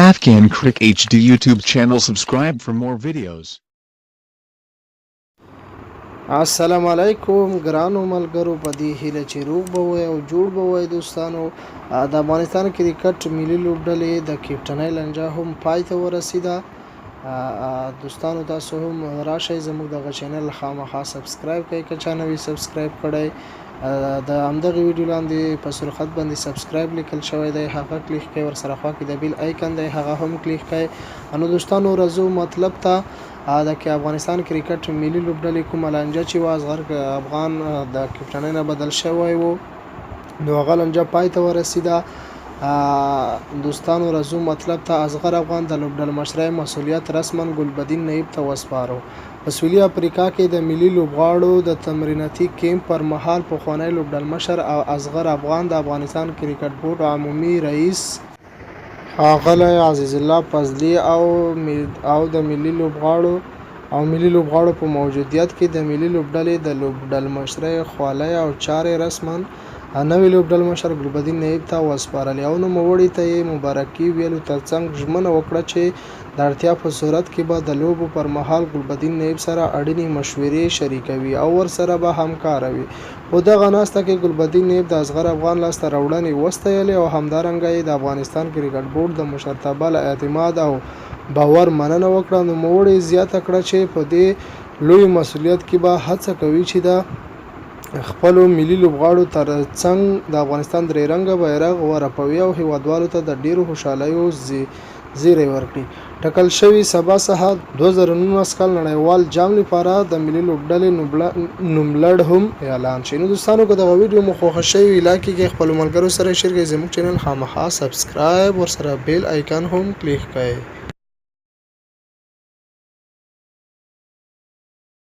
Afghan Crick HD YouTube channel. Subscribe for more videos. السلام علیکم ګرانو ملګرو په دې هیله چې روغ به وئ او جوړ به وئ دوستانو. د افغانستان کرکټ ملي لوبډلې د کیپټنۍ لنجه هم پای ته ورسیده. دوستانو تاسو هم راشئ زموږ دغه چینل خامخا سبسکرایب کړئ که چا نه وي سبسکرایب کړی. د همدغه ویډیو لاندې په سرخط باندې سبسکرایب لیکل شوی دی، هغه کلیک کړئ، ورسره خوا کې د بیل آیکن دی هغه هم کلیک کړئ. نو دوستانو راځو مطلب ته د افغانستان کرکټ ملي لوبډلې کومه لانجه چې وا اصغر افغان د کپټنۍ نه بدل شوی وو نو هغه لانجه پای ته ورسیده. دوستانو راځو مطلب ته اصغر افغان د لوبډل مشرۍ مسولیت رسما ګلبدین نایب ته وسپارو. په سویلي افریقا کې د ملي لوبغاړو د تمریناتي کیمپ پر مهال پخوانی لوبډل مشر او اصغر افغان د افغانستان کرکټ بورډ عمومي رئیس ښاغلی عزیز الله فضلي او د ملي لوبغاړو په موجودیت کې د ملي لوبډلې د لوبډل مشرۍ خولۍ او چارې رسما نوی لوبډل مشر ګلبدین نایب ته وسپارلې او نوموړي ته یې مبارکي ویلو ترڅنګ ژمنه وکړه چې د اړتیا په صورت کې به د لوبو پر مهال ګلبدین نایب سره اړینې مشورې شریکوي او ورسره به همکاره وي. په دغه ناسته کې ګلبدین نایب د اصغر افغان لاسته راوړنې وستایلې او همدارنګه یې د افغانستان کرکټ بورډ د مشرتابه له اعتماد او باور مننه وکړه. نوموړي زیاته کړه چې په دې لوی مسولیت کې به هڅه کوي چې د خپلو ملي لوبغاړو ترڅنګ د افغانستان درې رنګه بیرغ ورپوي او هیوادوالو ته د ډیرو خوشحالیو زیری ورکړي. ټاکل شوی سبا سهار 2019 کال نړیوال جام لپاره د ملي لوبډلې نوملړ هم اعلان شي. نو دوستانو که دغه ویډیو مو خوښه شوی لايک کړئ، خپل ملګرو سره شیر کړئ، زموږ چینل خامخا سبسکرایب ورسره بیل آیکن هم کلیک کړئ.